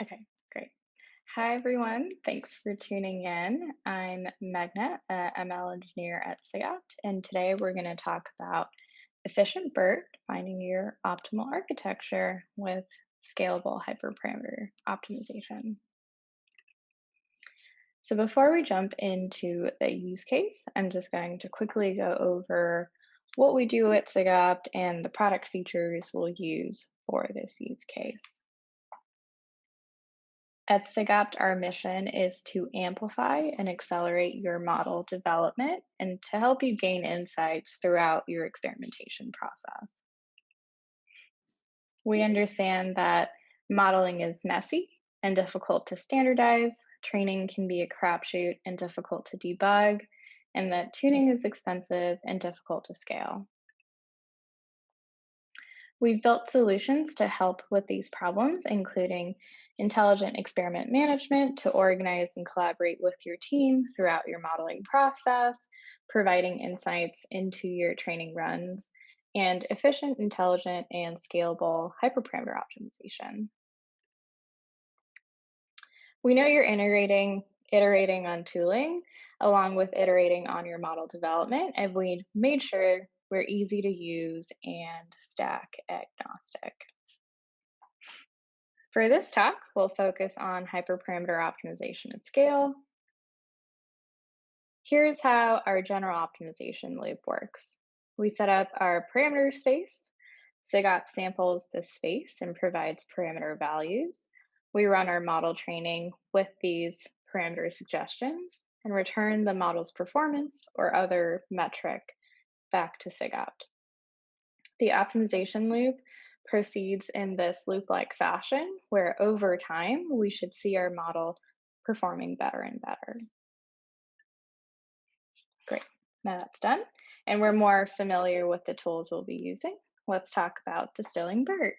Okay, great. Hi, everyone. Thanks for tuning in. I'm Meghna, a ML engineer at SigOpt, and today we're going to talk about efficient BERT, finding your optimal architecture with scalable hyperparameter optimization. So before we jump into the use case, I'm just going to quickly go over what we do at SigOpt and the product features we'll use for this use case. At SigOpt, our mission is to amplify and accelerate your model development and to help you gain insights throughout your experimentation process. We understand that modeling is messy and difficult to standardize, training can be a crapshoot and difficult to debug, and that tuning is expensive and difficult to scale. We've built solutions to help with these problems, including intelligent experiment management to organize and collaborate with your team throughout your modeling process, providing insights into your training runs, and efficient, intelligent, and scalable hyperparameter optimization. We know you're iterating on tooling, along with iterating on your model development, and we made sure we're easy to use and stack agnostic. For this talk, we'll focus on hyperparameter optimization at scale. Here's how our general optimization loop works. We set up our parameter space. SigOpt samples this space and provides parameter values. We run our model training with these parameter suggestions and return the model's performance or other metric back to SigOpt. The optimization loop proceeds in this loop-like fashion, where over time, we should see our model performing better and better. Great, now that's done. And we're more familiar with the tools we'll be using. Let's talk about Distilling Bert.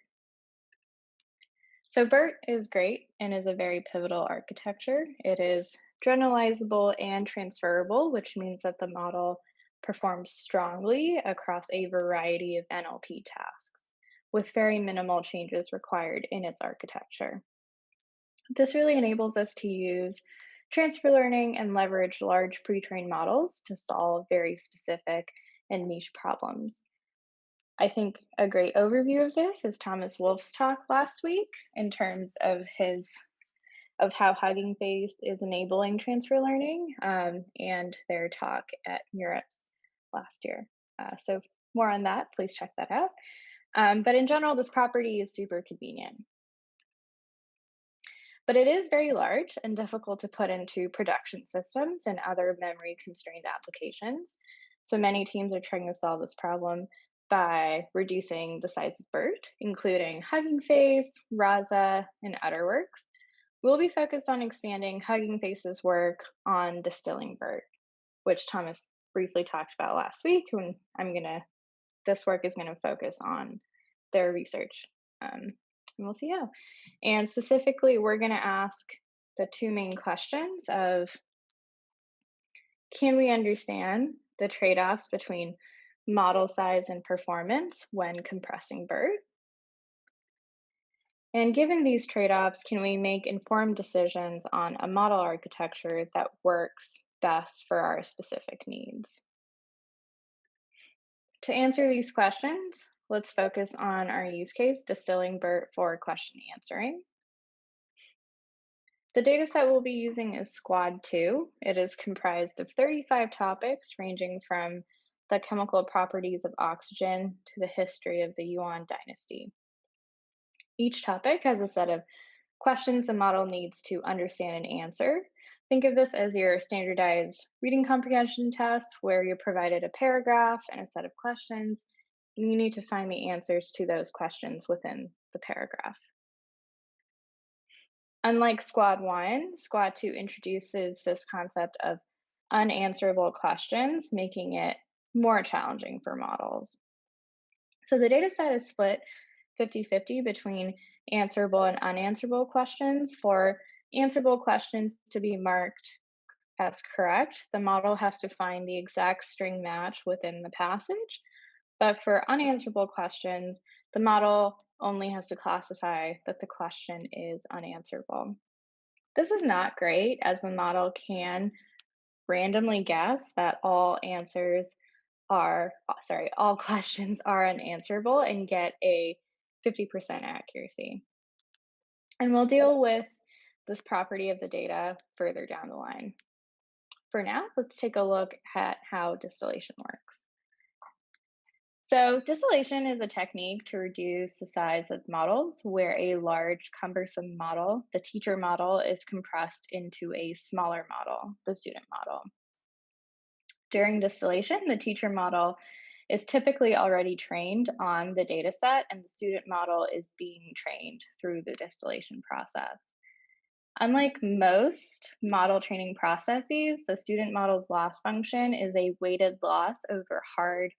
So Bert is great and is a very pivotal architecture. It is generalizable and transferable, which means that the model performs strongly across a variety of NLP tasks, with very minimal changes required in its architecture. This really enables us to use transfer learning and leverage large pre-trained models to solve very specific and niche problems. I think a great overview of this is Thomas Wolf's talk last week in terms of how Hugging Face is enabling transfer learning and their talk at Europe's last year. So more on that, please check that out. But in general, this property is super convenient. But it is very large and difficult to put into production systems and other memory constrained applications. So many teams are trying to solve this problem by reducing the size of BERT, including Hugging Face, Raza, and Utterworks. We'll be focused on expanding Hugging Face's work on Distilling Bert, which Thomas briefly talked about last week, and this work is gonna focus on their research. And we'll see how. And specifically, we're gonna ask the two main questions of, can we understand the trade-offs between model size and performance when compressing BERT? And given these trade-offs, can we make informed decisions on a model architecture that works best for our specific needs? To answer these questions, let's focus on our use case, Distilling Bert for question answering. The dataset we'll be using is Squad 2. It is comprised of 35 topics ranging from the chemical properties of oxygen to the history of the Yuan dynasty. Each topic has a set of questions the model needs to understand and answer. Think of this as your standardized reading comprehension test where you're provided a paragraph and a set of questions, and you need to find the answers to those questions within the paragraph. Unlike Squad 1, Squad 2 introduces this concept of unanswerable questions, making it more challenging for models. So the data set is split 50-50 between answerable and unanswerable questions. For answerable questions to be marked as correct, the model has to find the exact string match within the passage. But for unanswerable questions, the model only has to classify that the question is unanswerable. This is not great, as the model can randomly guess that all questions are unanswerable and get a 50% accuracy. And we'll deal with this property of the data further down the line. For now, let's take a look at how distillation works. So, distillation is a technique to reduce the size of models where a large, cumbersome model, the teacher model, is compressed into a smaller model, the student model. During distillation, the teacher model is typically already trained on the data set, and the student model is being trained through the distillation process. Unlike most model training processes, the student model's loss function is a weighted loss over hard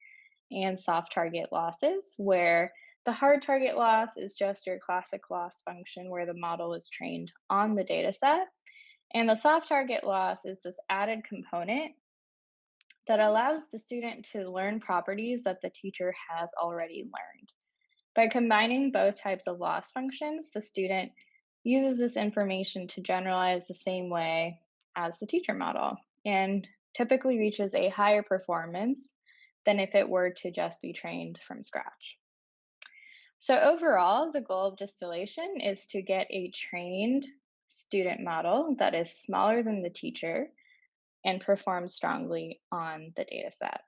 and soft target losses, where the hard target loss is just your classic loss function where the model is trained on the data set. And the soft target loss is this added component that allows the student to learn properties that the teacher has already learned. By combining both types of loss functions, the student uses this information to generalize the same way as the teacher model and typically reaches a higher performance than if it were to just be trained from scratch. So, overall, the goal of distillation is to get a trained student model that is smaller than the teacher and performs strongly on the data set.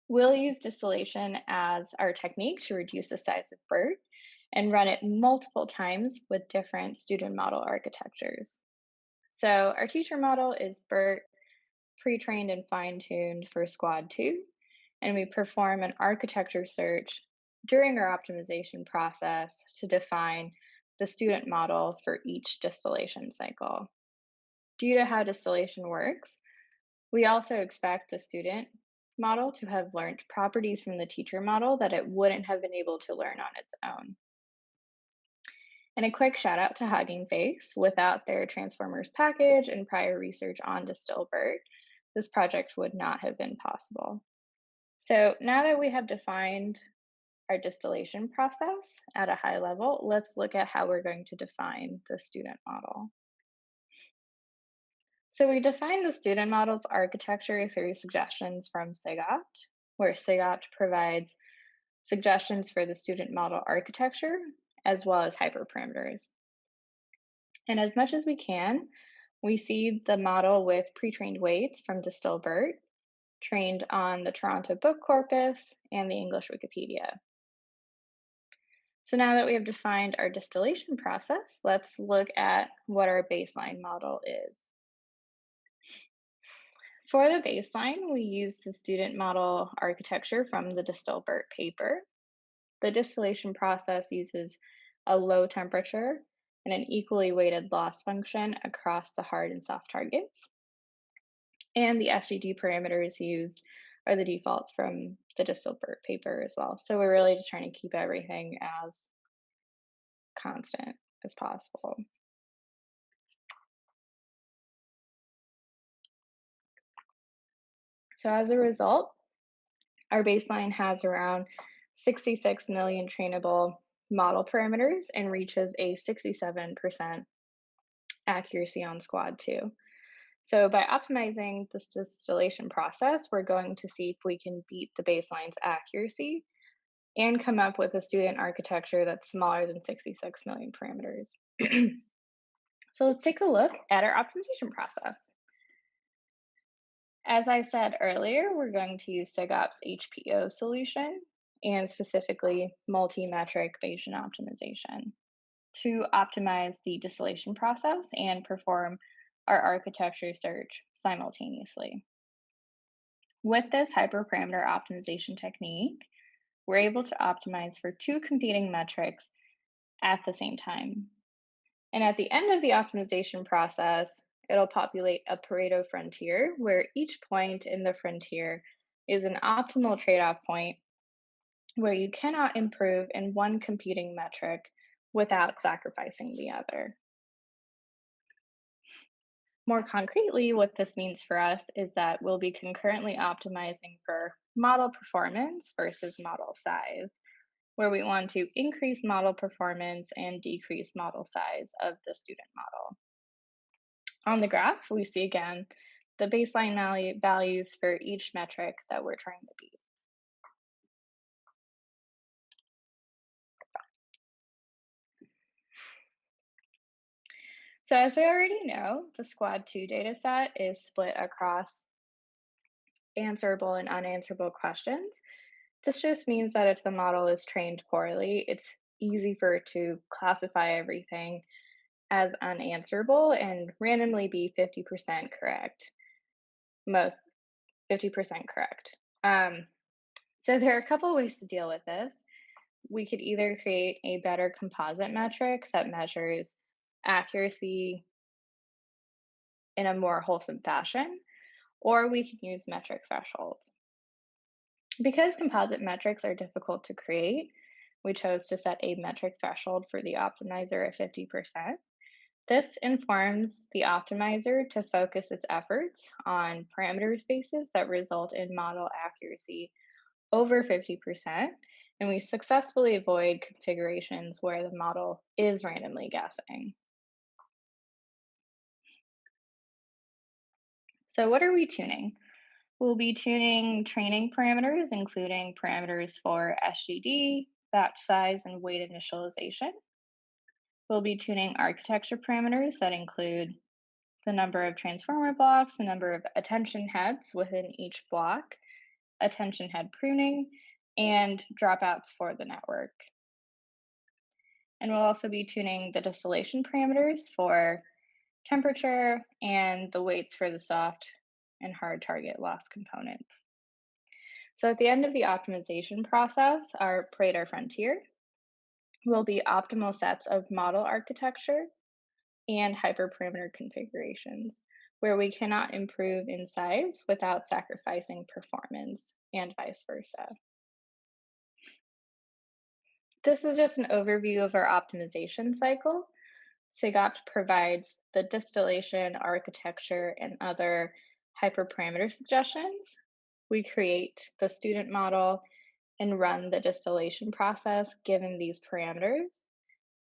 We'll use distillation as our technique to reduce the size of BERT and run it multiple times with different student model architectures. So our teacher model is BERT, pre-trained and fine-tuned for Squad 2, and we perform an architecture search during our optimization process to define the student model for each distillation cycle. Due to how distillation works, we also expect the student model to have learned properties from the teacher model that it wouldn't have been able to learn on its own. And a quick shout out to Hugging Face. Without their Transformers package and prior research on Distilling Bert, this project would not have been possible. So now that we have defined our distillation process at a high level, let's look at how we're going to define the student model. So we define the student model's architecture through suggestions from SigOpt, where SigOpt provides suggestions for the student model architecture as well as hyperparameters. And as much as we can, we seed the model with pre-trained weights from Distilling Bert, trained on the Toronto Book Corpus and the English Wikipedia. So now that we have defined our distillation process, let's look at what our baseline model is. For the baseline, we use the student model architecture from the Distilling Bert paper. The distillation process uses a low temperature and an equally weighted loss function across the hard and soft targets. And the SGD parameters used are the defaults from the Distilling Bert paper as well. So we're really just trying to keep everything as constant as possible. So as a result, our baseline has around 66 million trainable model parameters and reaches a 67% accuracy on Squad 2. So by optimizing this distillation process, we're going to see if we can beat the baseline's accuracy and come up with a student architecture that's smaller than 66 million parameters. So let's take a look at our optimization process. As I said earlier, we're going to use SigOpt's HPO solution and specifically multi-metric Bayesian optimization to optimize the distillation process and perform our architecture search simultaneously. With this hyperparameter optimization technique, we're able to optimize for two competing metrics at the same time. And at the end of the optimization process, it'll populate a Pareto frontier where each point in the frontier is an optimal trade-off point where you cannot improve in one competing metric without sacrificing the other. More concretely, what this means for us is that we'll be concurrently optimizing for model performance versus model size, where we want to increase model performance and decrease model size of the student model. On the graph, we see again the baseline values for each metric that we're trying to beat. So as we already know, the Squad 2 dataset is split across answerable and unanswerable questions. This just means that if the model is trained poorly, it's easy for it to classify everything as unanswerable and randomly be 50% correct, most 50% correct. So there are a couple ways to deal with this. We could either create a better composite metric that measures accuracy in a more wholesome fashion, or we can use metric thresholds. Because composite metrics are difficult to create, we chose to set a metric threshold for the optimizer at 50%. This informs the optimizer to focus its efforts on parameter spaces that result in model accuracy over 50%, and we successfully avoid configurations where the model is randomly guessing. So what are we tuning? We'll be tuning training parameters, including parameters for SGD, batch size, and weight initialization. We'll be tuning architecture parameters that include the number of transformer blocks, the number of attention heads within each block, attention head pruning, and dropouts for the network. And we'll also be tuning the distillation parameters for temperature and the weights for the soft and hard target loss components. So at the end of the optimization process, our Pareto frontier will be optimal sets of model architecture and hyperparameter configurations, where we cannot improve in size without sacrificing performance, and vice versa. This is just an overview of our optimization cycle. SigOpt provides the distillation, architecture, and other hyperparameter suggestions. We create the student model and run the distillation process given these parameters.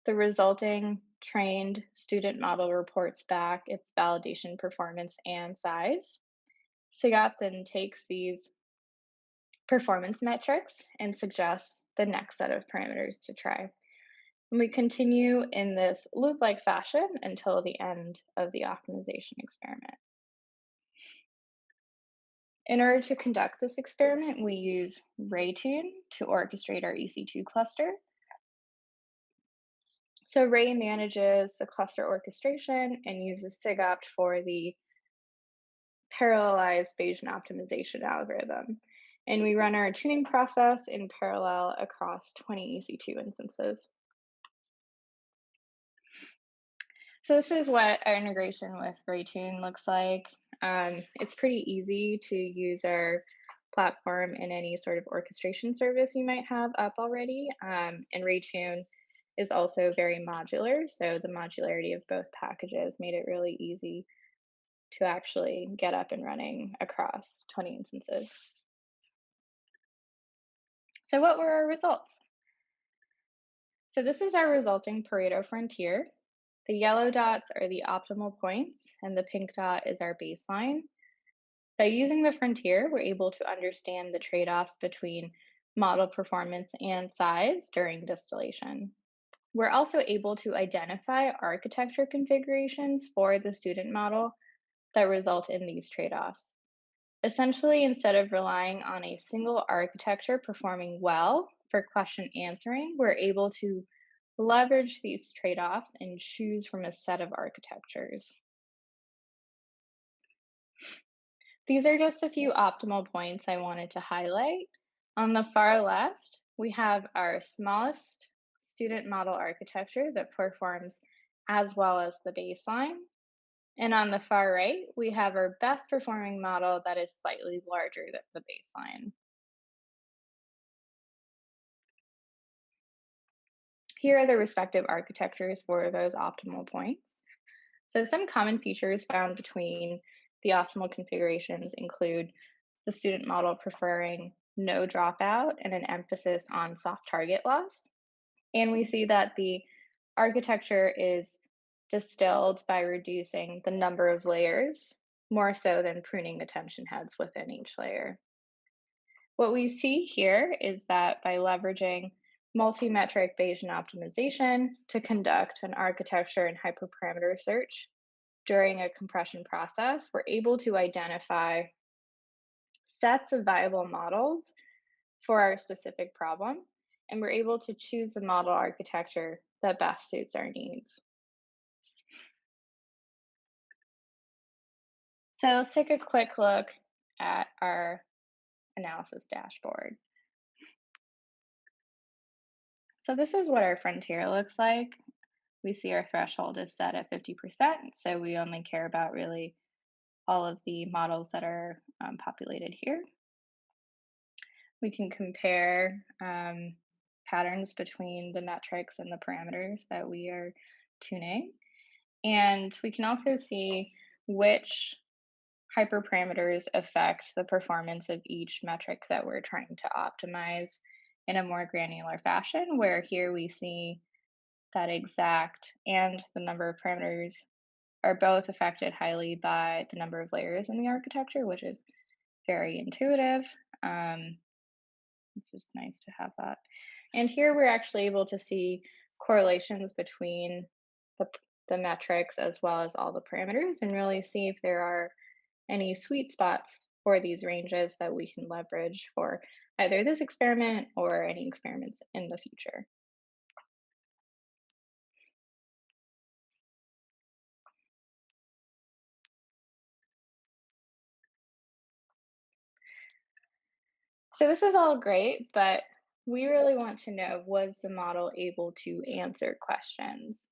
The resulting trained student model reports back its validation performance and size. SigOpt then takes these performance metrics and suggests the next set of parameters to try. And we continue in this loop-like fashion until the end of the optimization experiment. In order to conduct this experiment, we use RayTune to orchestrate our EC2 cluster. So Ray manages the cluster orchestration and uses SigOpt for the parallelized Bayesian optimization algorithm. And we run our tuning process in parallel across 20 EC2 instances. So this is what our integration with RayTune looks like. It's pretty easy to use our platform in any sort of orchestration service you might have up already. And RayTune is also very modular, so the modularity of both packages made it really easy to actually get up and running across 20 instances. So what were our results? So this is our resulting Pareto frontier. The yellow dots are the optimal points, and the pink dot is our baseline. By using the frontier, we're able to understand the trade-offs between model performance and size during distillation. We're also able to identify architecture configurations for the student model that result in these trade-offs. Essentially, instead of relying on a single architecture performing well for question answering, we're able to leverage these trade-offs and choose from a set of architectures. These are just a few optimal points I wanted to highlight. On the far left, we have our smallest student model architecture that performs as well as the baseline. And on the far right, we have our best performing model that is slightly larger than the baseline. Here are the respective architectures for those optimal points. So some common features found between the optimal configurations include the student model preferring no dropout, and an emphasis on soft target loss. And we see that the architecture is distilled by reducing the number of layers more so than pruning the tension heads within each layer. What we see here is that by leveraging multi-metric Bayesian optimization to conduct an architecture and hyperparameter search during a compression process, we're able to identify sets of viable models for our specific problem, and we're able to choose the model architecture that best suits our needs. So let's take a quick look at our analysis dashboard. So this is what our frontier looks like. We see our threshold is set at 50%, so we only care about really all of the models that are populated here. We can compare patterns between the metrics and the parameters that we are tuning. And we can also see which hyperparameters affect the performance of each metric that we're trying to optimize in a more granular fashion, where here we see that exact and the number of parameters are both affected highly by the number of layers in the architecture, which is very intuitive. It's just nice to have that. And here we're actually able to see correlations between the, the metrics as well as all the parameters and really see if there are any sweet spots for these ranges that we can leverage for either this experiment or any experiments in the future. So this is all great, but we really want to know, was the model able to answer questions?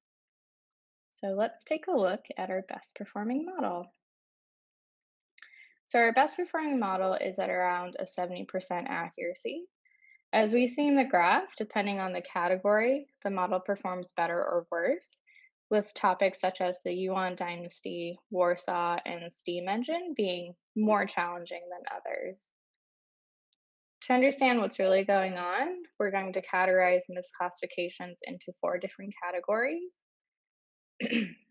So let's take a look at our best performing model. So our best performing model is at around a 70% accuracy. As we see in the graph, depending on the category, the model performs better or worse, with topics such as the Yuan dynasty, Warsaw, and steam engine being more challenging than others. To understand what's really going on, we're going to categorize misclassifications into 4 different categories.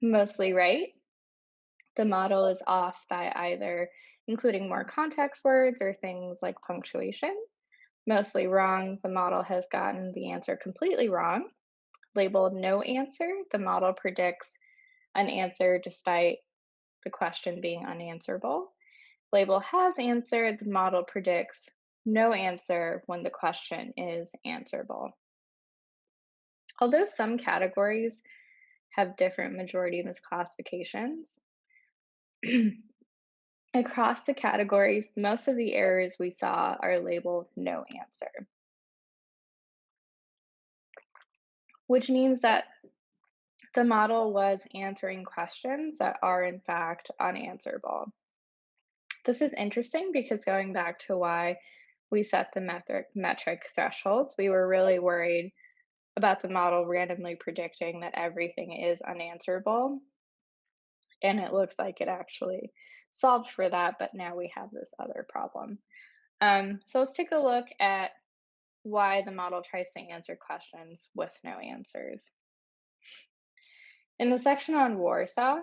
Mostly right, the model is off by either including more context words or things like punctuation. Mostly wrong, the model has gotten the answer completely wrong. Labeled no answer, the model predicts an answer despite the question being unanswerable. Label has answered, the model predicts no answer when the question is answerable. Although some categories have different majority misclassifications, across the categories, most of the errors we saw are labeled no answer, which means that the model was answering questions that are in fact unanswerable. This is interesting because going back to why we set the metric thresholds, we were really worried about the model randomly predicting that everything is unanswerable. And it looks like it actually solved for that, but now we have this other problem. So let's take a look at why the model tries to answer questions with no answers. In the section on Warsaw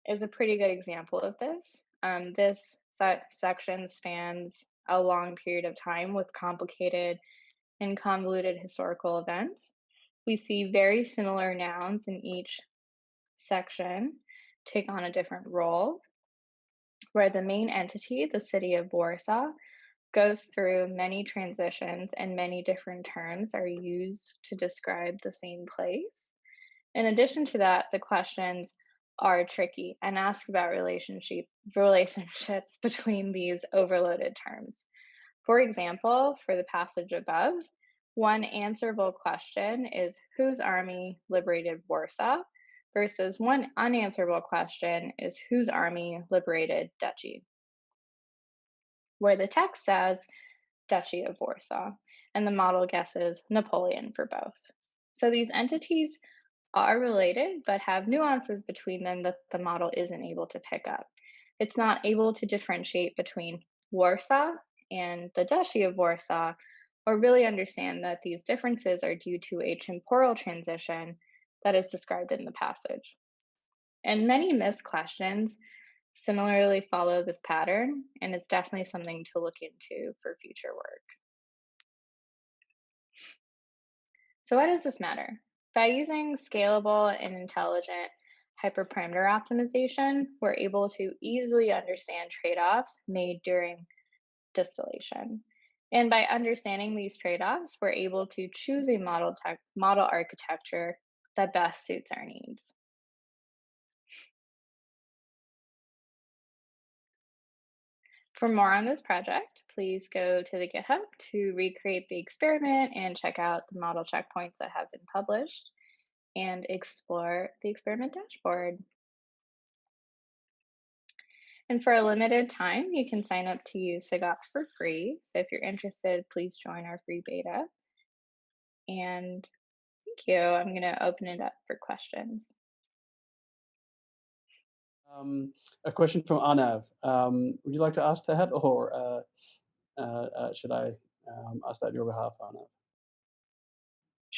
is a pretty good example of this. This section spans a long period of time with complicated and convoluted historical events. We see very similar nouns in each section take on a different role, where the main entity, the city of Warsaw, goes through many transitions and many different terms are used to describe the same place. In addition to that, the questions are tricky and ask about relationships between these overloaded terms. For example, for the passage above, one answerable question is whose army liberated Warsaw versus one unanswerable question is whose army liberated Duchy, where the text says Duchy of Warsaw and the model guesses Napoleon for both. So these entities are related but have nuances between them that the model isn't able to pick up. It's not able to differentiate between Warsaw and the Duchy of Warsaw, or really understand that these differences are due to a temporal transition that is described in the passage. And many missed questions similarly follow this pattern, and it's definitely something to look into for future work. So, why does this matter? By using scalable and intelligent hyperparameter optimization, we're able to easily understand trade offs made during distillation. And by understanding these trade offs, we're able to choose a model architecture that best suits our needs. For more on this project, please go to the GitHub to recreate the experiment and check out the model checkpoints that have been published and explore the experiment dashboard. And for a limited time, you can sign up to use SigOpt for free. So if you're interested, please join our free beta. And thank you. I'm going to open it up for questions. A question from Anav. Would you like to ask that, or should I ask that on your behalf, Anav?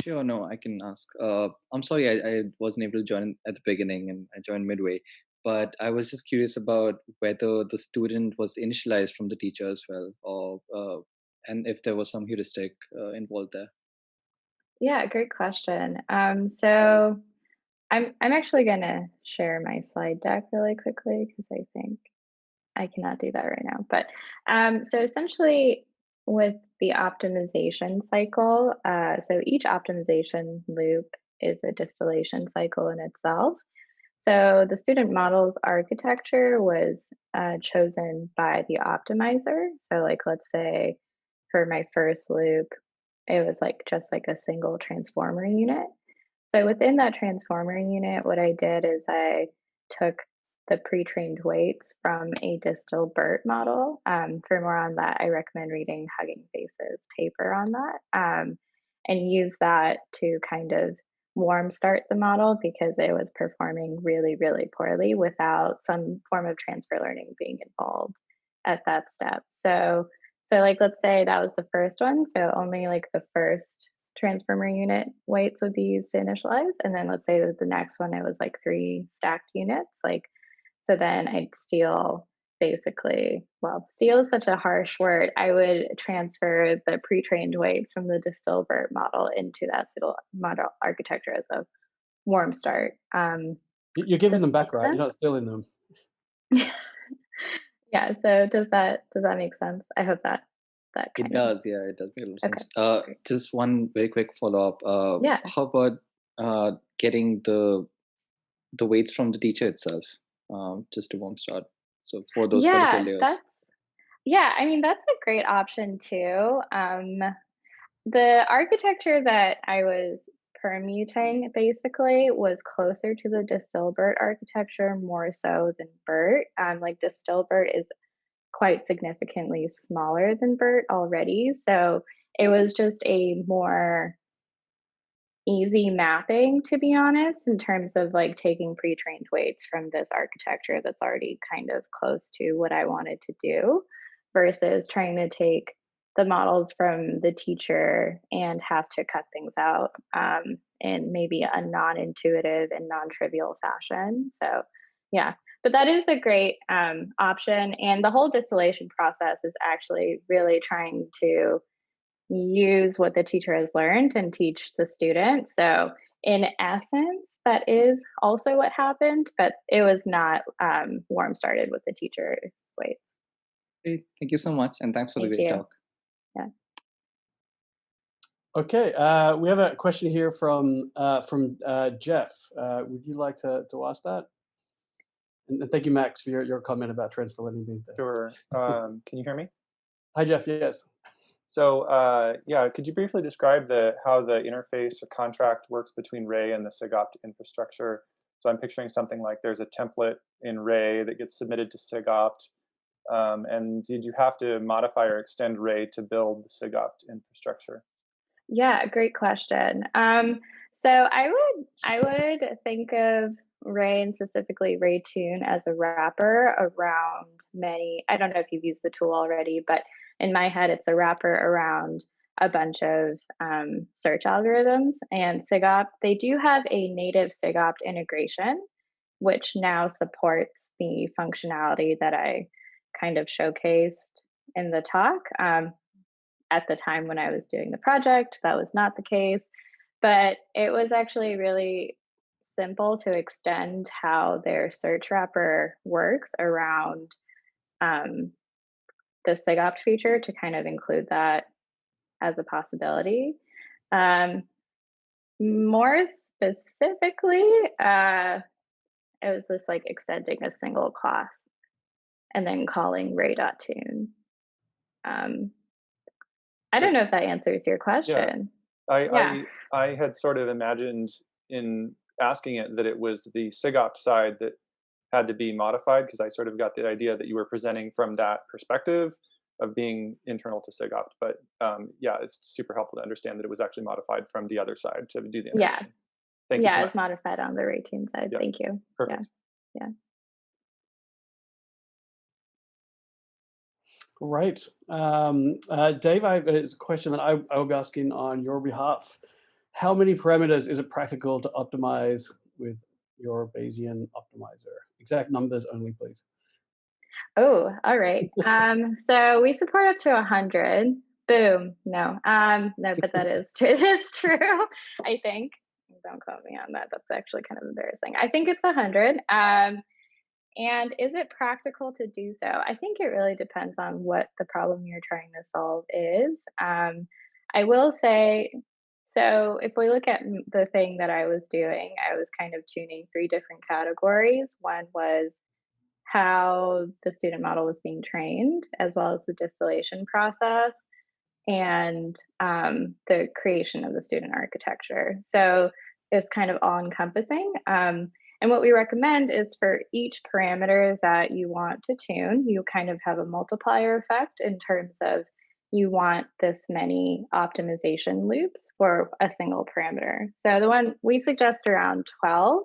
Sure, no, I can ask. I'm sorry, I wasn't able to join at the beginning and I joined midway. But I was just curious about whether the student was initialized from the teacher as well, or and if there was some heuristic involved there. Yeah, great question. So I'm actually going to share my slide deck really quickly because I think I cannot do that right now. But so essentially, with the optimization cycle, so each optimization loop is a distillation cycle in itself. So the student model's architecture was chosen by the optimizer. So, like, let's say for my first loop, it was like just like a single transformer unit. So within that transformer unit, what I did is I took the pre-trained weights from a Distilling Bert model. For more on that, I recommend reading Hugging Face's paper on that, and use that to kind of warm start the model because it was performing really, really poorly without some form of transfer learning being involved at that step. So like let's say that was the first one. So only like the first transformer unit weights would be used to initialize. And then let's say that the next one, it was like 3 stacked units. Like, so then I'd steal basically, well, steal is such a harsh word. I would transfer the pre-trained weights from the Distilling Bert model into that model architecture as a warm start. You're giving them back, right? You're not stealing them. Yeah. So does that make sense? I hope that It does, yeah, it does make a lot of Okay, sense. Just one very quick follow-up. Yeah. How about getting the weights from the teacher itself, just to warm start? So for those particular layers. I mean, that's a great option too. The architecture that I was permuting basically was closer to the Distilling Bert architecture more so than Bert. Like Distilling Bert is quite significantly smaller than Bert already. So it was just a more easy mapping, to be honest, in terms of like taking pre-trained weights from this architecture that's already kind of close to what I wanted to do versus trying to take the models from the teacher and have to cut things out in maybe a non-intuitive and non-trivial fashion. So yeah, but that is a great option. And the whole distillation process is actually really trying to use what the teacher has learned and teach the student. So in essence, that is also what happened, but it was not warm started with the teacher's weights. Great. Thank you so much, and thanks for the great talk. Yeah. Okay, we have a question here from Jeff. Would you like to ask that? And thank you, Max, for your comment about transfer learning being there. Sure. Can you hear me? Hi, Jeff. Yes. So yeah, could you briefly describe how the interface or contract works between Ray and the SigOpt infrastructure? So I'm picturing something like there's a template in Ray that gets submitted to SigOpt, and did you have to modify or extend Ray to build the SigOpt infrastructure? Yeah, great question. So I would think of Ray and specifically Raytune as a wrapper around many. I don't know if you've used the tool already, but in my head, it's a wrapper around a bunch of search algorithms. And SigOpt, they do have a native SigOpt integration, which now supports the functionality that I kind of showcased in the talk. At the time when I was doing the project, that was not the case, but it was actually really simple to extend how their search wrapper works around the SigOpt feature to kind of include that as a possibility. More specifically, it was just like extending a single class and then calling ray.tune. I don't know if that answers your question. Yeah. I had sort of imagined in asking it that it was the SigOpt side that had to be modified, because I sort of got the idea that you were presenting from that perspective of being internal to SigOpt. But yeah, it's super helpful to understand that it was actually modified from the other side to do the integration. Yeah. Thank you so Yeah, much. it's modified on the ray.tune side. Yeah. Thank you. Perfect. Yeah. Right. Dave, it's a question that I will be asking on your behalf. How many parameters is it practical to optimize with your Bayesian optimizer? Exact numbers only, please. Oh, all right. So we support up to 100. Boom. No, no, but that is true. It is true. I think. Don't quote me on that. That's actually kind of embarrassing. I think it's 100. And is it practical to do so? I think it really depends on what the problem you're trying to solve is. I will say, so if we look at the thing that I was doing, I was kind of tuning 3 different categories. One was how the student model was being trained, as well as the distillation process and the creation of the student architecture. So it's kind of all encompassing. And what we recommend is for each parameter that you want to tune, you kind of have a multiplier effect in terms of you want this many optimization loops for a single parameter. So the one we suggest around 12.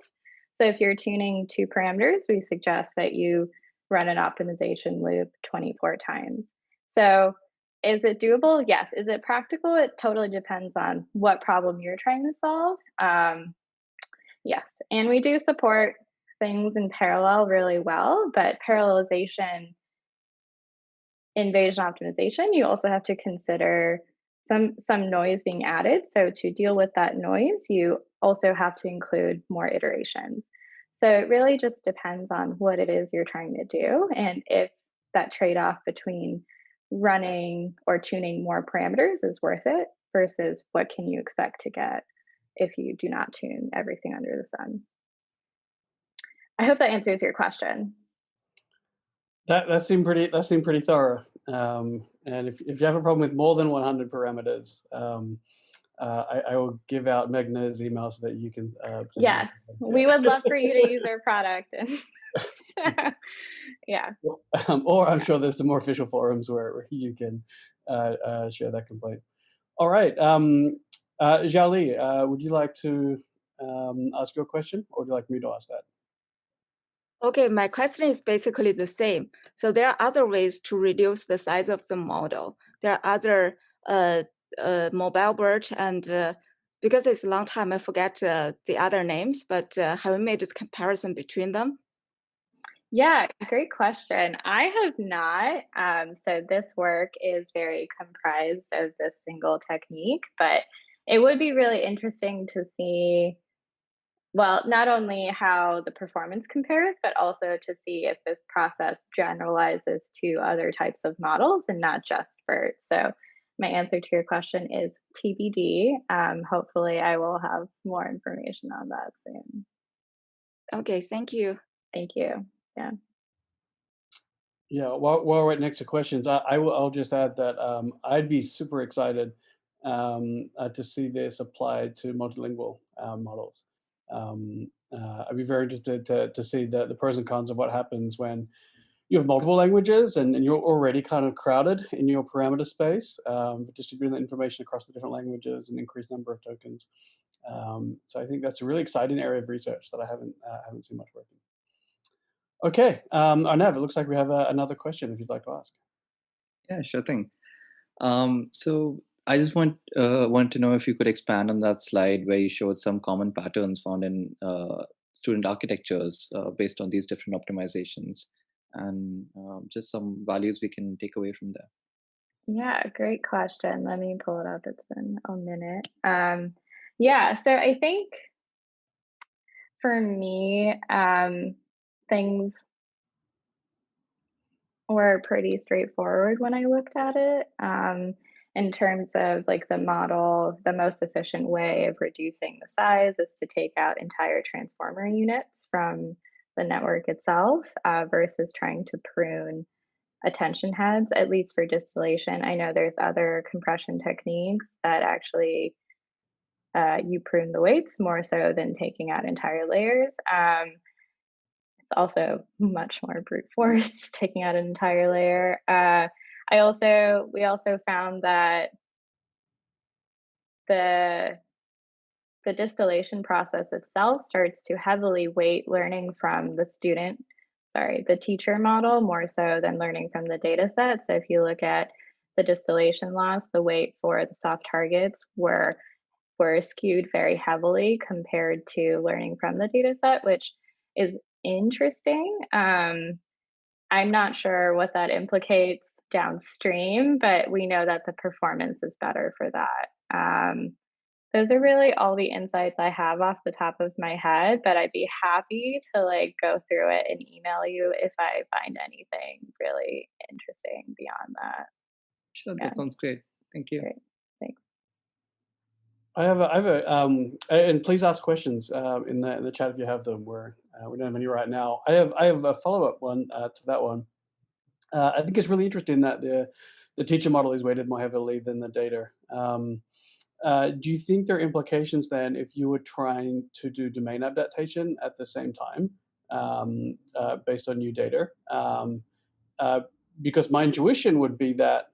So if you're tuning 2 parameters, we suggest that you run an optimization loop 24 times. So is it doable? Yes. Is it practical? It totally depends on what problem you're trying to solve. Yes. And we do support things in parallel really well, but parallelization in Bayesian optimization, you also have to consider some noise being added. So to deal with that noise, you also have to include more iterations. So it really just depends on what it is you're trying to do and if that trade-off between running or tuning more parameters is worth it versus what can you expect to get if you do not tune everything under the sun. I hope that answers your question. That seemed pretty thorough. And if you have a problem with more than 100 parameters, I will give out Meghana's email so that you can. Yes, we would love for you to use our product. And yeah. Or I'm sure there's some more official forums where you can share that complaint. All right. Xiaoli, would you like to ask your question, or would you like me to ask that? Okay, my question is basically the same. So there are other ways to reduce the size of the model. There are other mobile BERT and because it's a long time, I forget the other names, but have you made this comparison between them? Yeah, great question. I have not. So this work is very comprised of this single technique, but it would be really interesting to see, well, not only how the performance compares, but also to see if this process generalizes to other types of models and not just BERT. So my answer to your question is TBD. Hopefully I will have more information on that soon. Okay, thank you. Thank you. Yeah. Yeah, while we're right next to questions, I'll just add that I'd be super excited to see this applied to multilingual models. I'd be very interested to see the pros and cons of what happens when you have multiple languages and you're already kind of crowded in your parameter space, distributing the information across the different languages and increased number of tokens. So I think that's a really exciting area of research that I haven't seen much work in. Okay, Arnav, it looks like we have another question if you'd like to ask. Yeah, sure thing. So I just want to know if you could expand on that slide where you showed some common patterns found in student architectures based on these different optimizations, and just some values we can take away from there. Yeah, great question. Let me pull it up. It's been a minute. Yeah, so I think for me, things were pretty straightforward when I looked at it. In terms of like the model, the most efficient way of reducing the size is to take out entire transformer units from the network itself versus trying to prune attention heads, at least for distillation. I know there's other compression techniques that actually you prune the weights more so than taking out entire layers. It's also much more brute force, just taking out an entire layer. We also found that the the distillation process itself starts to heavily weight learning from the teacher model more so than learning from the data set. So if you look at the distillation loss, the weight for the soft targets were skewed very heavily compared to learning from the data set, which is interesting. I'm not sure what that implicates downstream, but we know that the performance is better for that. Those are really all the insights I have off the top of my head, but I'd be happy to like go through it and email you if I find anything really interesting beyond that. Sure, Yeah, that sounds great. Thank you. great. Thanks. And please ask questions in the chat if you have them. We don't have any right now. I have a follow-up one to that one. I think it's really interesting that the teacher model is weighted more heavily than the data. Do you think there are implications then if you were trying to do domain adaptation at the same time based on new data? Because my intuition would be that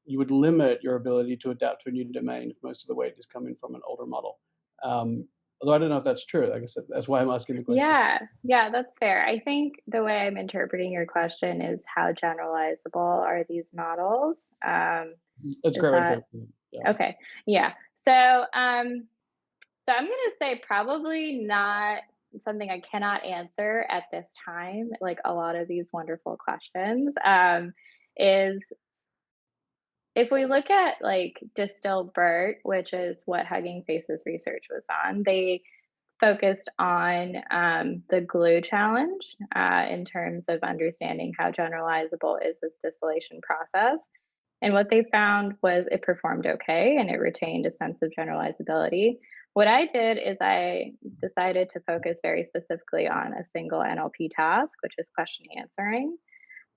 you would limit your ability to adapt to a new domain if most of the weight is coming from an older model. Although I don't know if that's true. I guess that's why I'm asking the question. Yeah, that's fair. I think the way I'm interpreting your question is how generalizable are these models? That's a Is great way to that put it. Yeah. okay? Yeah. So I'm gonna say probably not something I cannot answer at this time. Like a lot of these wonderful questions, is if we look at like Distilling Bert, which is what Hugging Faces research was on, they focused on the glue challenge in terms of understanding how generalizable is this distillation process. And what they found was it performed okay and it retained a sense of generalizability. What I did is I decided to focus very specifically on a single NLP task, which is question answering.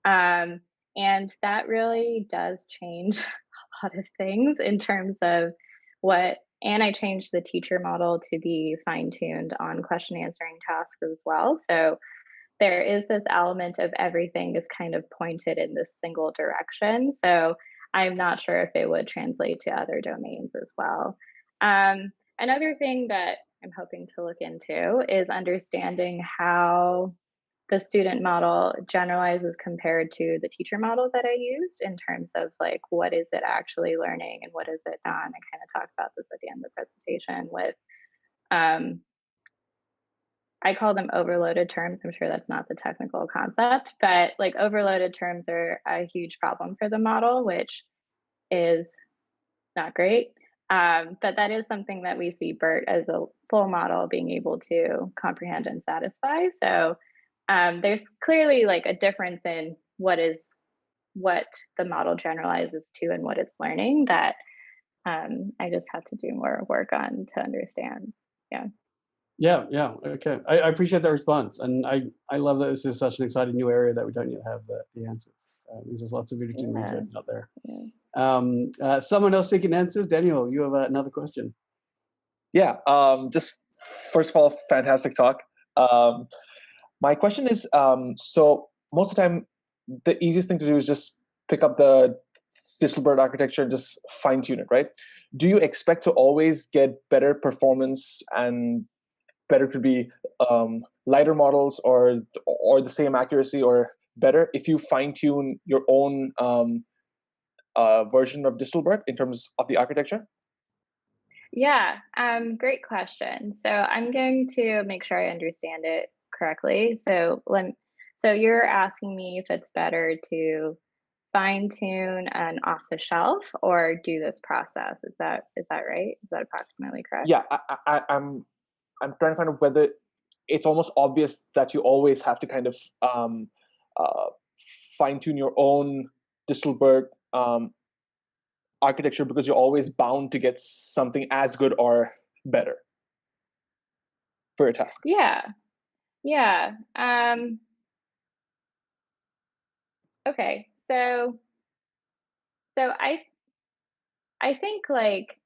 Um, and that really does change a lot of things in terms of and I changed the teacher model to be fine tuned on question answering tasks as well. So there is this element of everything is kind of pointed in this single direction. So I'm not sure if it would translate to other domains as well. Another thing that I'm hoping to look into is understanding how the student model generalizes compared to the teacher model that I used in terms of like what is it actually learning and what is it not. And I kind of talked about this at the end of the presentation with um, I call them overloaded terms. I'm sure that's not the technical concept, but like overloaded terms are a huge problem for the model, which is not great. But that is something that we see BERT as a full model being able to comprehend and satisfy. So there's clearly like a difference in what the model generalizes to and what it's learning that I just have to do more work on to understand. Yeah. Yeah. Okay. I appreciate that response, and I love that this is such an exciting new area that we don't yet have the answers. Because there's lots of interesting research out there. Yeah. Someone else seeking answers. Daniel, you have another question. Yeah. Just first of all, fantastic talk. My question is, so most of the time, the easiest thing to do is just pick up the Distilling Bert architecture and just fine tune it, right? Do you expect to always get better performance and better to be lighter models or the same accuracy or better if you fine tune your own version of Distilling Bert in terms of the architecture? Yeah, great question. So I'm going to make sure I understand it correctly. So you're asking me if it's better to fine tune an off the shelf or do this process. Is that right? Is that approximately correct? Yeah, I'm trying to find out whether it's almost obvious that you always have to kind of uh, fine tune your own Distilling Bert architecture because you're always bound to get something as good or better for your task. Yeah. Yeah. Okay. So I think like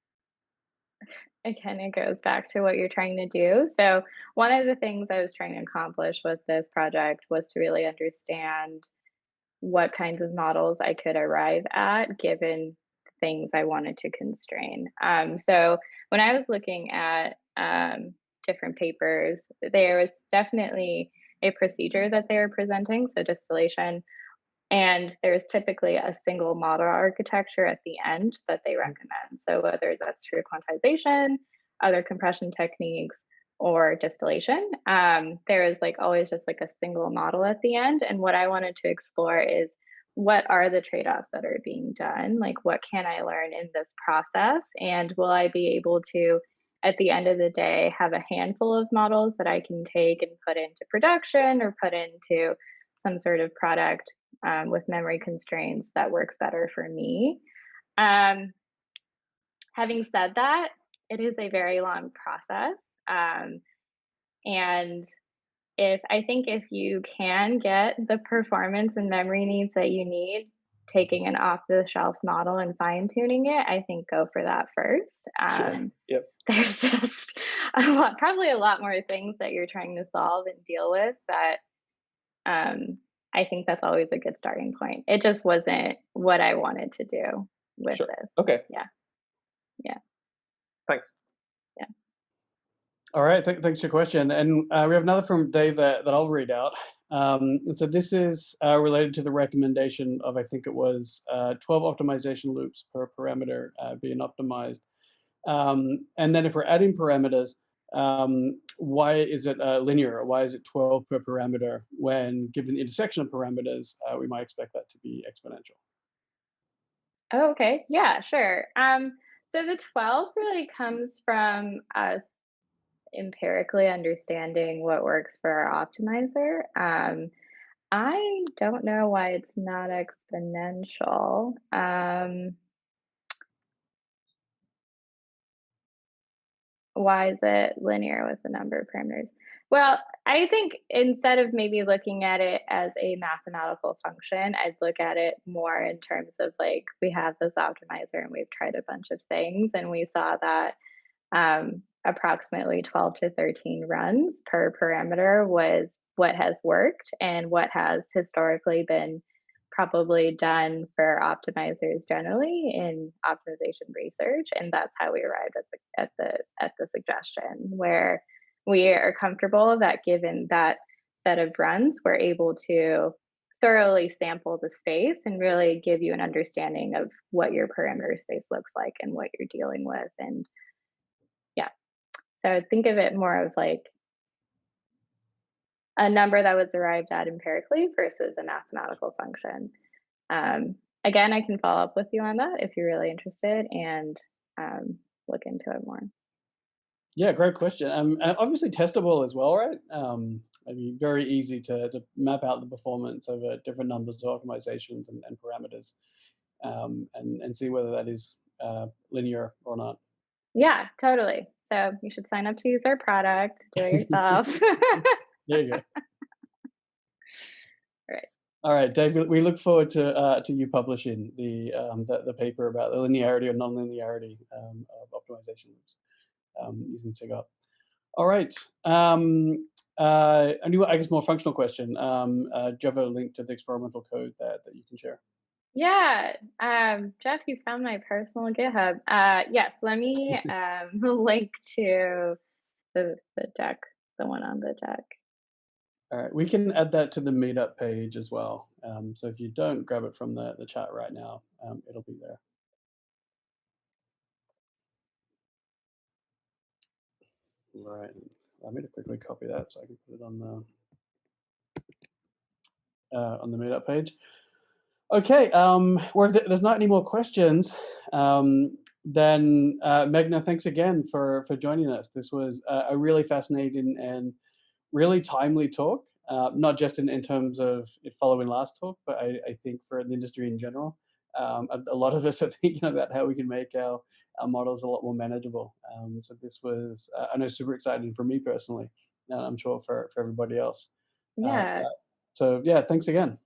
again, it goes back to what you're trying to do. So one of the things I was trying to accomplish with this project was to really understand what kinds of models I could arrive at given things I wanted to constrain. So when I was looking at different papers, there was definitely a procedure that they were presenting, so distillation, and there's typically a single model architecture at the end that they recommend. So whether that's through quantization, other compression techniques, or distillation, there is like always just like a single model at the end. And what I wanted to explore is what are the trade-offs that are being done? Like what can I learn in this process? And will I be able to, at the end of the day, have a handful of models that I can take and put into production or put into some sort of product with memory constraints that works better for me. Um, Having said that, it is a very long process. And if you can get the performance and memory needs that you need, taking an off the shelf model and fine tuning it, I think go for that first. Sure. Yep. There's just probably a lot more things that you're trying to solve and deal with that I think that's always a good starting point. It just wasn't what I wanted to do with Sure. this. Okay. Yeah. Yeah. Thanks. Yeah. All right, thanks for your question. And we have another from Dave that I'll read out. And so this is related to the recommendation of, I think it was 12 optimization loops per parameter being optimized. And then if we're adding parameters, why is it linear? Why is it 12 per parameter when given the intersection of parameters, we might expect that to be exponential? Oh, okay. Yeah, sure. So the 12 really comes from us empirically understanding what works for our optimizer. I don't know why it's not exponential. Why is it linear with the number of parameters? Well, I think instead of maybe looking at it as a mathematical function, I'd look at it more in terms of like we have this optimizer and we've tried a bunch of things and we saw that approximately 12 to 13 runs per parameter was what has worked and what has historically been probably done for optimizers generally in optimization research, and that's how we arrived at the suggestion where we are comfortable that given that set of runs we're able to thoroughly sample the space and really give you an understanding of what your parameter space looks like and what you're dealing with. And yeah, so think of it more of like a number that was arrived at empirically versus a mathematical function. Again, I can follow up with you on that if you're really interested and look into it more. Yeah, great question. And obviously testable as well, right? I mean, very easy to map out the performance over different numbers of optimizations and parameters, and see whether that is linear or not. Yeah, totally. So you should sign up to use our product, do it yourself. There you go. Right. All right, Dave. We look forward to you publishing the paper about the linearity or non-linearity of optimization loops using SigOpt. All right. I guess more functional question. Do you have a link to the experimental code that you can share? Yeah. Jeff, you found my personal GitHub. Yes, let me link to the deck, the one on the deck. All right, we can add that to the meetup page as well. So if you don't grab it from the chat right now, it'll be there. Right. I'm going to quickly copy that so I can put it on the meetup page. Okay. Well, if there's not any more questions, then Meghna, thanks again for joining us. This was a really fascinating and really timely talk, not just in terms of it following last talk, but I think for the industry in general. A lot of us are thinking about how we can make our models a lot more manageable. So this was, I know, super exciting for me personally, and I'm sure for everybody else. Yeah. So yeah, thanks again.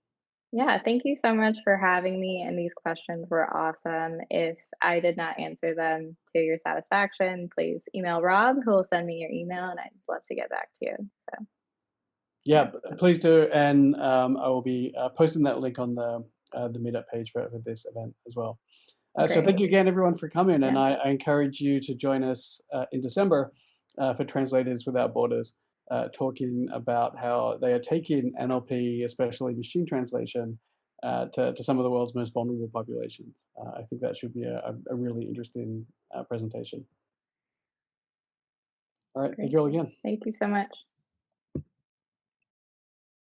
Yeah, thank you so much for having me, and these questions were awesome. If I did not answer them to your satisfaction, please email Rob, who will send me your email, and I'd love to get back to you. So, Yeah, please do, and I will be posting that link on the meetup page for this event as well. So great. thank you again, everyone, for coming, and Yeah. I encourage you to join us in December for Translators Without Borders, talking about how they are taking NLP, especially machine translation, to some of the world's most vulnerable populations. I think that should be a really interesting presentation. All right, thank Great. you all again. Thank you so much.